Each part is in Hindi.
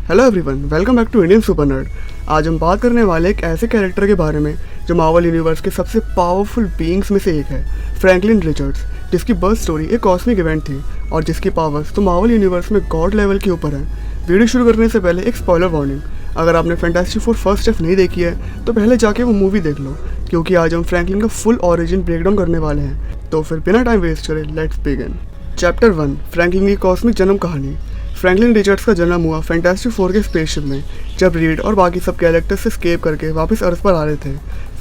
Hello everyone, welcome back to Indian super nerd. आज हम बात करने वाले एक ऐसे कैरेक्टर के बारे में जो मार्वल यूनिवर्स के सबसे पावरफुल बीइंग्स में से एक है, फ्रैंकलिन रिचर्ड्स, जिसकी बर्थ स्टोरी एक कॉस्मिक इवेंट थी और जिसकी पावर्स तो मार्वल यूनिवर्स में गॉड लेवल के ऊपर है। वीडियो शुरू करने से पहले एक स्पॉइलर वार्निंग, अगर आपने फैंटास्टिक फोर फर्स्ट स्टेप नहीं देखी है तो पहले जाके वो मूवी देख लो, क्योंकि आज हम फ्रैंकलिन का फुल ओरिजिन ब्रेकडाउन करने वाले हैं। तो फिर बिना टाइम वेस्ट करें, लेट्स बिगिन। चैप्टर 1, फ्रैंकलिन की कॉस्मिक जन्म कहानी। फ्रैंकलिन रिचर्ड्स का जन्म हुआ फैंटास्टिक फोर के स्पेसशिप में, जब रीड और बाकी सब कैरेक्टर्स से स्केप करके वापस अर्थ पर आ रहे थे।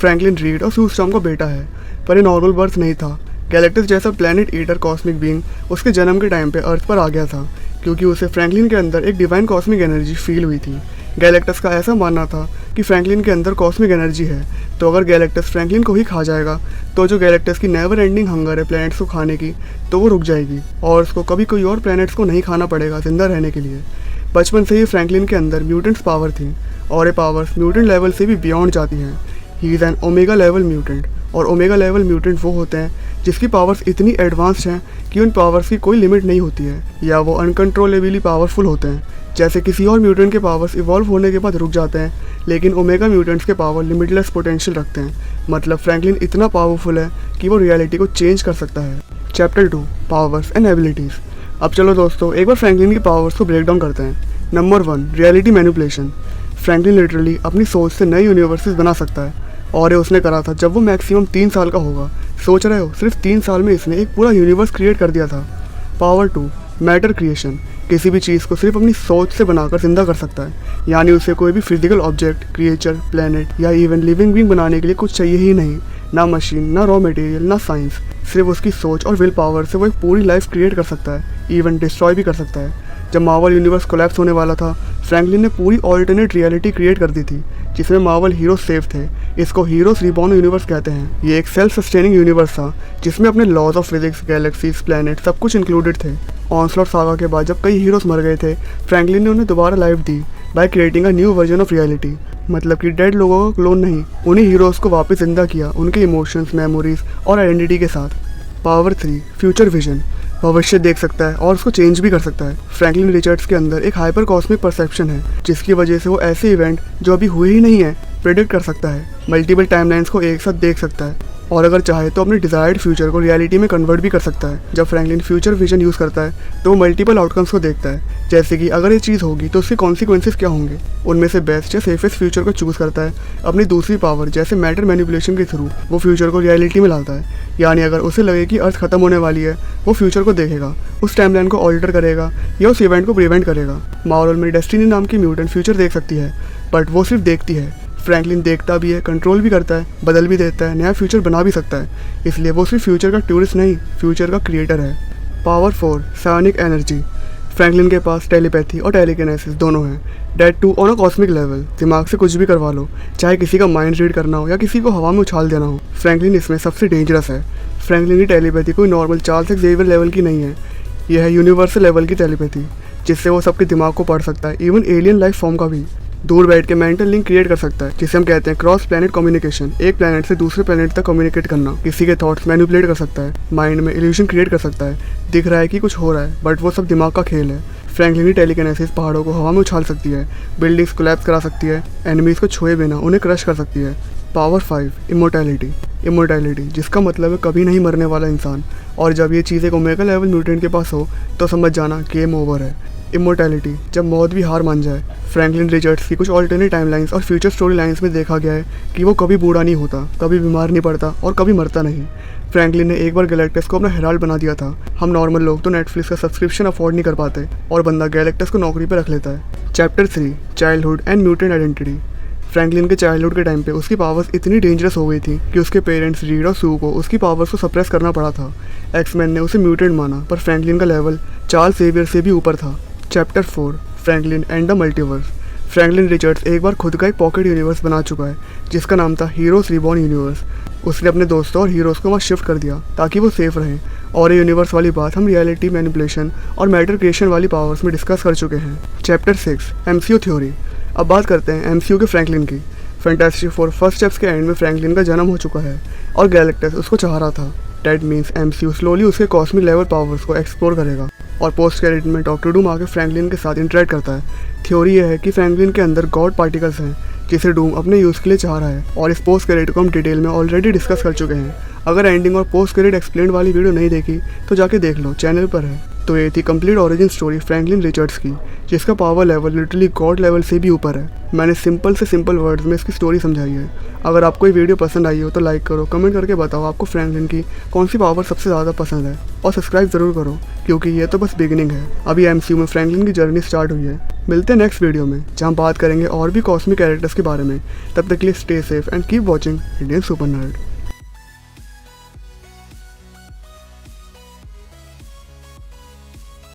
फ्रैंकलिन रीड और सू स्टॉर्म का बेटा है, पर ये नॉर्मल बर्थ नहीं था। गैलेक्टस जैसा प्लैनेट ईटर कॉस्मिक बीइंग उसके जन्म के टाइम पे अर्थ पर आ गया था, क्योंकि उसे फ्रैंकलिन के अंदर एक डिवाइन कॉस्मिक एनर्जी फील हुई थी। गैलेक्टस का ऐसा मानना था कि फ्रैंकलिन के अंदर कॉस्मिक एनर्जी है, तो अगर गैलेक्टस फ्रैंकलिन को ही खा जाएगा तो जो गैलेक्टस की नेवर एंडिंग हंगर है प्लैनेट्स को खाने की, तो वो रुक जाएगी और उसको कभी कोई और प्लैनेट्स को नहीं खाना पड़ेगा जिंदा रहने के लिए। बचपन से ही फ्रैंकलिन के अंदर म्यूटेंट्स पावर थी और ये पावर्स म्यूटेंट लेवल से भी बियॉन्ड जाती हैं। He is an omega level mutant, और ओमेगा लेवल म्यूटेंट वो होते हैं जिसकी पावर्स इतनी एडवांस्ड हैं कि उन पावर्स की कोई लिमिट नहीं होती है, या वो अनकंट्रोलेबली पावरफुल होते हैं। जैसे किसी और म्यूटेंट के पावर्स इवॉल्व होने के बाद रुक जाते हैं, लेकिन ओमेगा म्यूटेंट्स के पावर लिमिटलेस पोटेंशियल रखते हैं। मतलब फ्रैंकलिन इतना पावरफुल है कि वो रियलिटी को चेंज कर सकता है। Chapter 2, powers and abilities. अब चलो दोस्तों, एक बार फ्रैंकलिन की पावर्स को ब्रेक डाउन करते हैं। Number 1, reality manipulation. Franklin literally अपनी सोच से नए यूनिवर्सेस बना सकता है, और ये उसने करा था जब वो मैक्सिमम 3 साल का होगा। सोच रहे हो, सिर्फ 3 साल में इसने एक पूरा यूनिवर्स क्रिएट कर दिया था। Power 2, matter creation. किसी भी चीज़ को सिर्फ अपनी सोच से बनाकर जिंदा कर सकता है, यानी उसे कोई भी फिजिकल ऑब्जेक्ट, क्रिएचर, प्लेनेट या इवन लिविंग बीइंग बनाने के लिए कुछ चाहिए ही नहीं। ना मशीन, ना रॉ मटेरियल, ना साइंस, सिर्फ उसकी सोच और विल पावर से वो एक पूरी लाइफ क्रिएट कर सकता है, इवन डिस्ट्रॉय भी कर सकता है। जब मार्वल यूनिवर्स कोलैप्स होने वाला था, फ्रैंकलिन ने पूरी ऑल्टरनेट रियलिटी क्रिएट कर दी थी, जिसमें मार्वल हीरो सेफ थे। इसको हीरोज रिबॉर्न यूनिवर्स कहते हैं। ये एक सेल्फ सस्टेनिंग यूनिवर्स था, जिसमें अपने laws of physics, galaxies, planet सब कुछ इंक्लूडेड थे। ऑनस्लॉट सागा के बाद जब कई हीरोज मर गए थे, फ्रैंकलिन ने उन्हें दोबारा life the by creating a new version of reality. मतलब कि डेड लोगों का क्लोन नहीं, उन्हीं हीरोज को वापस जिंदा किया, उनके इमोशंस, मेमोरीज और आइडेंटिटी के साथ। Power 3, future vision. भविष्य देख सकता है और उसको चेंज भी कर सकता है। फ्रैंकलिन रिचर्ड्स के अंदर एक हाइपर कॉस्मिक परसेप्शन है, जिसकी वजह से वो ऐसे इवेंट जो अभी हुए ही नहीं है प्रेडिक्ट कर सकता है। मल्टीपल टाइमलाइंस को एक साथ देख सकता है, और अगर चाहे तो अपने डिजायर्ड फ्यूचर को रियलिटी में कन्वर्ट भी कर सकता है। जब फ्रैंकलिन फ्यूचर विजन यूज़ करता है तो वो मल्टीपल आउटकम्स को देखता है, जैसे कि अगर ये चीज़ होगी तो उसके कॉन्सिक्वेंसेस क्या होंगे। उनमें से बेस्ट या सेफेस्ट फ्यूचर को चूज़ करता है। अपनी दूसरी पावर जैसे मैटर मैनिपुलेशन के थ्रू वो फ्यूचर को रियलिटी में लाता है, यानी अगर उसे लगे कि अर्थ खत्म होने वाली है, वो फ्यूचर को देखेगा, उस टाइमलाइन को ऑल्टर करेगा या उस इवेंट को प्रिवेंट करेगा। मार्वल में डेस्टिनी नाम की म्यूटेंट फ्यूचर देख सकती है, बट वो सिर्फ देखती है। फ्रैंकलिन देखता भी है, कंट्रोल भी करता है, बदल भी देता है, नया फ्यूचर बना भी सकता है। इसलिए वो सिर्फ फ्यूचर का टूरिस्ट नहीं, फ्यूचर का क्रिएटर है। Power 4, सायोनिक energy. फ्रैंकलिन के पास टेलीपैथी और टेलीकिनेसिस दोनों हैं, that too on a cosmic level. दिमाग से कुछ भी करवा लो, चाहे किसी का माइंड रीड करना हो या किसी को हवा में उछाल देना हो। फ्रैंकलिन इसमें सबसे डेंजरस है। फ्रैंकलिन की टेलीपैथी कोई नॉर्मल चार्ल्स ज़ेवियर लेवल की नहीं है, यह है यूनिवर्सल लेवल की टेलीपैथी, जिससे वो सबके दिमाग को पढ़ सकता है, इवन एलियन लाइफ फॉर्म का भी। दूर बैठ के मेंटल लिंक क्रिएट कर सकता है, जिसे हम कहते हैं क्रॉस प्लैनेट कम्युनिकेशन। एक प्लैनेट से दूसरे प्लैनेट तक कम्युनिकेट करना। किसी के थॉट्स मैनिपुलेट कर सकता है, माइंड में इल्यूजन क्रिएट कर सकता है। दिख रहा है कि कुछ हो रहा है, बट वो सब दिमाग का खेल है। फ्रैंकलिन की टेलीकिनेसिस पहाड़ों को हवा में उछाल सकती है, बिल्डिंग्स कोलैप्स करा सकती है, एनिमीज को छुए बिना उन्हें क्रश कर सकती है। Power 5, immortality. इमोर्टैलिटी जिसका मतलब है कभी नहीं मरने वाला इंसान, और जब ये चीज़ एक ओमेगा लेवल म्यूटेंट के पास हो तो समझ जाना गेम ओवर है। इमोर्टैलिटी, जब मौत भी हार मान जाए। फ्रैंकलिन रिचर्ड्स की कुछ ऑल्टरनेट टाइमलाइंस और फ्यूचर स्टोरी लाइन्स में देखा गया है कि वो कभी बूढ़ा नहीं होता, कभी बीमार नहीं पड़ता और कभी मरता नहीं। फ्रैंकलिन ने एक बार गैलेक्टस को अपना हेराल्ड बना दिया था। हम नॉर्मल लोग तो नेटफ्लिक्स का सब्सक्रिप्शन अफोर्ड नहीं कर पाते, और बंदा गैलेक्टस को नौकरी पर रख लेता है। Chapter 3, childhood and mutant identity. Franklin के चाइल्डहुड के टाइम पे उसकी पावर्स इतनी डेंजरस हो गई थी कि उसके पेरेंट्स रीड और सू को उसकी पावर्स को सप्रेस करना पड़ा था। एक्समैन ने उसे म्यूटेंट माना, पर फ्रैंकलिन का लेवल चार्ल्स ज़ेवियर से भी ऊपर था। Chapter 4, Franklin and the multiverse. Franklin Richards एक बार खुद का एक पॉकेट यूनिवर्स बना चुका है, जिसका नाम था हीरोज रिबॉर्न यूनिवर्स। उसने अपने दोस्तों और हीरोज़ को वहाँ शिफ्ट कर दिया ताकि वो सेफ रहें, और ये यूनिवर्स वाली बात हम रियलिटी मैनिपुलेशन और मैटर क्रिएशन वाली पावर्स में डिस्कस कर चुके हैं। Chapter 6, MCU theory. अब बात करते हैं एमसीयू के फ्रैंकलिन की। फैंटास्टिक फोर फर्स्ट स्टेप्स के एंड में फ्रैंकलिन का जन्म हो चुका है और गैलेक्टस उसको चाह रहा था। डेट मीन्स एमसीयू स्लोली उसके कॉस्मिक लेवल पावर्स को एक्सप्लोर करेगा और पोस्ट क्रेडिट में डॉक्टर डूम आके फ्रैंकलिन के साथ इंटरेक्ट करता है, थ्योरी यह है कि फ्रैंकलिन के अंदर गॉड पार्टिकल्स हैं जिसे डूम अपने यूज़ के लिए चाह रहा है, और इस पोस्ट क्रेडिट को हम डिटेल में ऑलरेडी डिस्कस कर चुके हैं। अगर एंडिंग और पोस्ट क्रेडिट एक्सप्लेन वाली वीडियो नहीं देखी तो जाके देख लो, चैनल पर है। तो ये थी complete origin story Franklin Richards की, जिसका power level literally God level से भी ऊपर है। मैंने सिंपल से सिंपल वर्ड्स में इसकी स्टोरी समझाई है। अगर आपको ये वीडियो पसंद आई हो तो लाइक करो, कमेंट करके बताओ आपको फ्रैंकलिन की कौन सी पावर सबसे ज़्यादा पसंद है, और सब्सक्राइब ज़रूर करो क्योंकि ये तो बस बिगिनिंग है। अभी एमसीयू में फ्रैंकलिन की जर्नी स्टार्ट हुई है। मिलते हैं नेक्स्ट वीडियो में जहाँ बात करेंगे और भी कॉस्मिक कैरेक्टर्स के बारे में। तब तक के लिए stay safe and keep watching Indian super nerd.